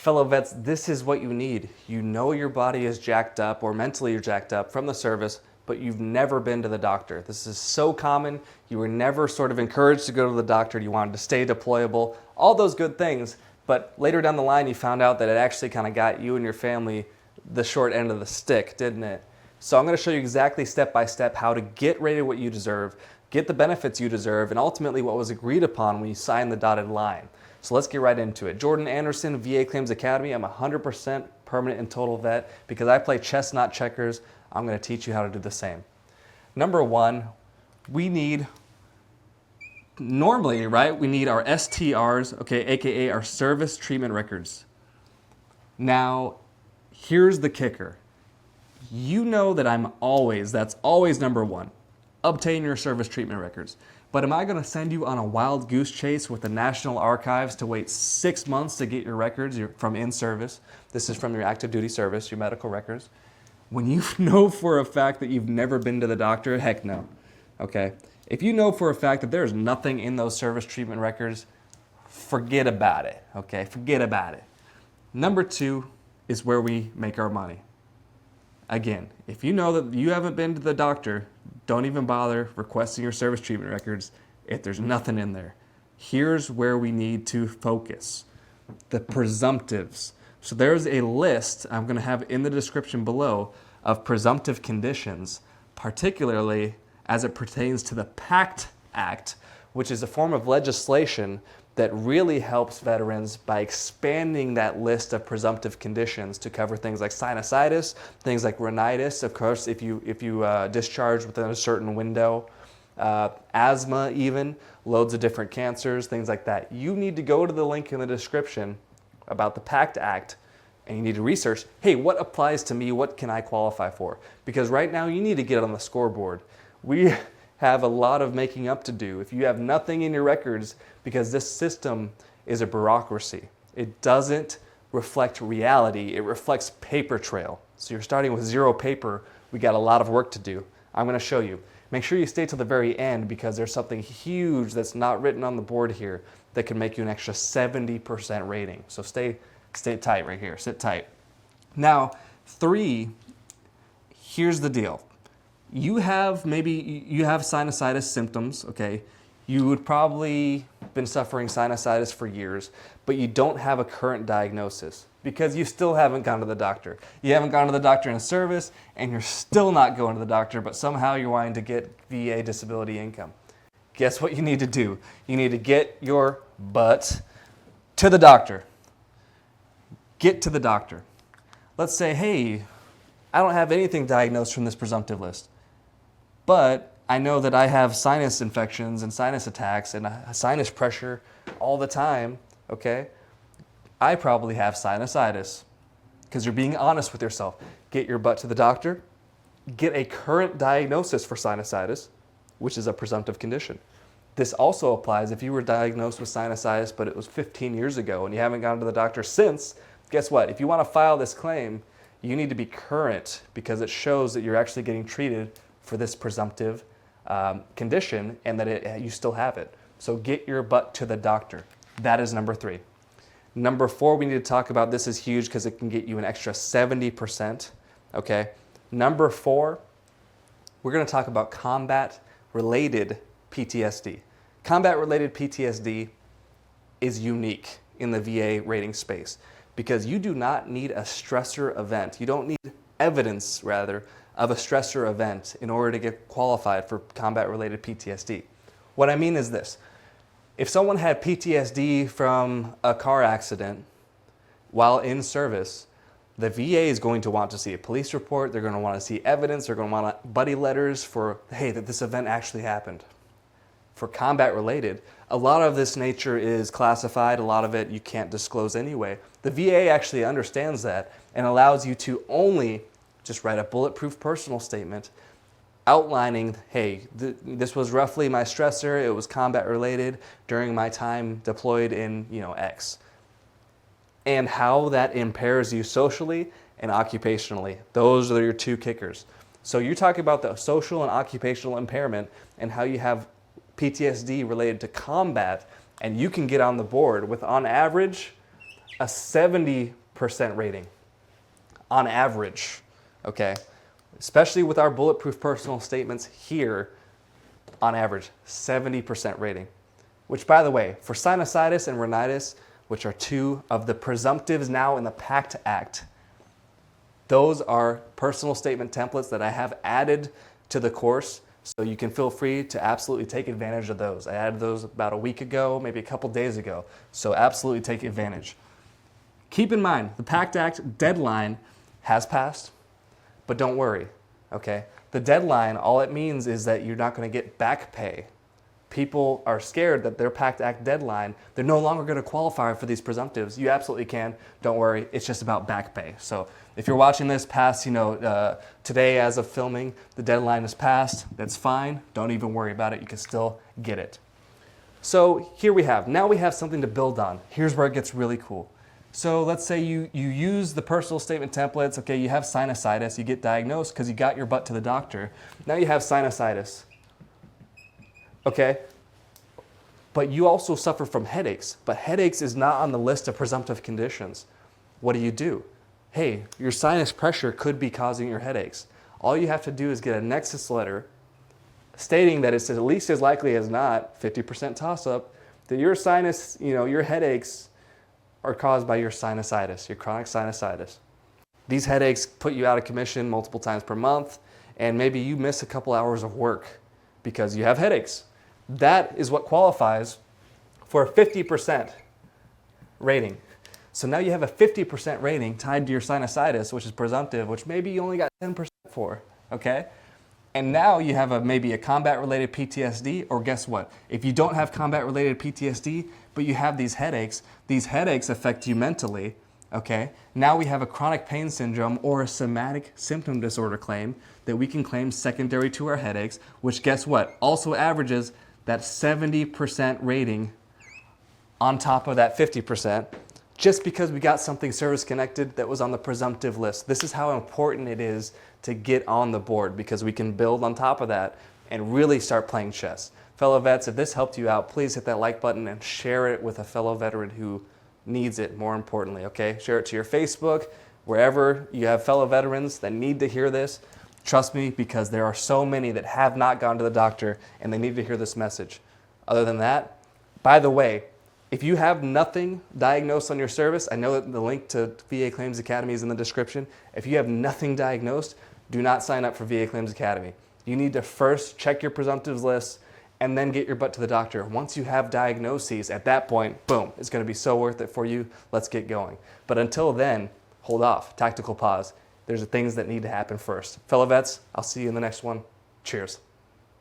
Fellow vets, this is what you need. You know your body is jacked up or mentally you're jacked up from the service, but you've never been to the doctor. This is so common. You were never sort of encouraged to go to the doctor. You wanted to stay deployable, all those good things. But later down the line, you found out that it actually kind of got you and your family the short end of the stick, didn't it? So I'm going to show you exactly step by step how to get rated what you deserve, get the benefits you deserve, and ultimately what was agreed upon when you signed the dotted line. So let's get right into it. Jordan Anderson, VA Claims Academy. I'm 100% permanent and total vet. Because I play chess, not checkers, I'm going to teach you how to do the same. Number one, we need, normally, right, we need our STRs, okay, aka our service treatment records. Now, here's the kicker. You know that that's always number one. Obtain your service treatment records. But am I going to send you on a wild goose chase with the National Archives to wait 6 months to get your records from in-service? This is from your active duty service, your medical records. When you know for a fact that you've never been to the doctor, heck no. Okay? If you know for a fact that there's nothing in those service treatment records, forget about it. Okay? Forget about it. Number two is where we make our money. Again, if you know that you haven't been to the doctor, don't even bother requesting your service treatment records if there's nothing in there. Here's where we need to focus. The presumptives. So there's a list I'm going to have in the description below of presumptive conditions, particularly as it pertains to the PACT Act, which is a form of legislation that really helps veterans by expanding that list of presumptive conditions to cover things like sinusitis, things like rhinitis, of course, if you discharge within a certain window, asthma even, loads of different cancers, things like that. You need to go to the link in the description about the PACT Act and you need to research, hey, what applies to me? What can I qualify for? Because right now you need to get on the scoreboard. We have a lot of making up to do. If you have nothing in your records, because this system is a bureaucracy. It doesn't reflect reality, it reflects paper trail. So you're starting with zero paper, we got a lot of work to do. I'm gonna show you. Make sure you stay till the very end because there's something huge that's not written on the board here that can make you an extra 70% rating. So stay tight right here, sit tight. Now, three, here's the deal. You have sinusitis symptoms, okay? You would probably been suffering sinusitis for years, but you don't have a current diagnosis because you still haven't gone to the doctor. You haven't gone to the doctor in service and you're still not going to the doctor, but somehow you're wanting to get VA disability income. Guess what you need to do? You need to get your butt to the doctor. Get to the doctor. Let's say, hey, I don't have anything diagnosed from this presumptive list, but I know that I have sinus infections and sinus attacks and sinus pressure all the time, okay? I probably have sinusitis because you're being honest with yourself. Get your butt to the doctor, get a current diagnosis for sinusitis, which is a presumptive condition. This also applies if you were diagnosed with sinusitis, but it was 15 years ago and you haven't gone to the doctor since. Guess what? If you want to file this claim, you need to be current because it shows that you're actually getting treated for this presumptive condition and that you still have it. So get your butt to the doctor. That is number three. Number four, we need to talk about, this is huge because it can get you an extra 70%, okay? Number four, we're going to talk about combat-related PTSD. Combat-related PTSD is unique in the VA rating space because you do not need a stressor event. You don't need evidence, rather, of a stressor event in order to get qualified for combat-related PTSD. What I mean is this. If someone had PTSD from a car accident while in service, the VA is going to want to see a police report, they're going to want to see evidence, they're going to want buddy letters for, hey, that this event actually happened. For combat-related, a lot of this nature is classified, a lot of it you can't disclose anyway. The VA actually understands that and allows you to only just write a bulletproof personal statement outlining, hey, this was roughly my stressor, it was combat related during my time deployed in, X. And how that impairs you socially and occupationally. Those are your two kickers. So you're talking about the social and occupational impairment and how you have PTSD related to combat, and you can get on the board with, on average, a 70% rating on average, okay? Especially with our bulletproof personal statements here, on average, 70% rating. Which, by the way, for sinusitis and rhinitis, which are two of the presumptives now in the PACT Act, those are personal statement templates that I have added to the course, so you can feel free to absolutely take advantage of those. I added those about a week ago, maybe a couple days ago, so absolutely take advantage. Keep in mind, the PACT Act deadline has passed, but don't worry, okay? The deadline, all it means is that you're not going to get back pay. People are scared that their PACT Act deadline, they're no longer going to qualify for these presumptives. You absolutely can. Don't worry. It's just about back pay. So if you're watching this past, today as of filming, the deadline is passed. That's fine. Don't even worry about it. You can still get it. So here we have. Now we have something to build on. Here's where it gets really cool. So let's say you use the personal statement templates. Okay, you have sinusitis. You get diagnosed because you got your butt to the doctor. Now you have sinusitis. Okay, but you also suffer from headaches, but headaches is not on the list of presumptive conditions. What do? Hey, your sinus pressure could be causing your headaches. All you have to do is get a nexus letter stating that it's at least as likely as not, 50% toss-up, that your sinus, your headaches are caused by your sinusitis, your chronic sinusitis. These headaches put you out of commission multiple times per month, and maybe you miss a couple hours of work because you have headaches. That is what qualifies for a 50% rating. So now you have a 50% rating tied to your sinusitis, which is presumptive, which maybe you only got 10% for, okay? And now you have maybe a combat-related PTSD, or guess what? If you don't have combat-related PTSD, but you have these headaches affect you mentally, okay? Now we have a chronic pain syndrome or a somatic symptom disorder claim that we can claim secondary to our headaches, which guess what? Also averages that 70% rating on top of that 50%, just because we got something service-connected that was on the presumptive list. This is how important it is to get on the board, because we can build on top of that and really start playing chess. Fellow vets, if this helped you out, please hit that like button and share it with a fellow veteran who needs it, more importantly, okay? Share it to your Facebook, wherever you have fellow veterans that need to hear this. Trust me, because there are so many that have not gone to the doctor and they need to hear this message. Other than that, by the way, if you have nothing diagnosed on your service, I know that the link to VA Claims Academy is in the description. If you have nothing diagnosed, do not sign up for VA Claims Academy. You need to first check your presumptives list and then get your butt to the doctor. Once you have diagnoses, at that point, boom, it's going to be so worth it for you. Let's get going. But until then, hold off, tactical pause. There's things that need to happen first. Fellow vets, I'll see you in the next one. Cheers.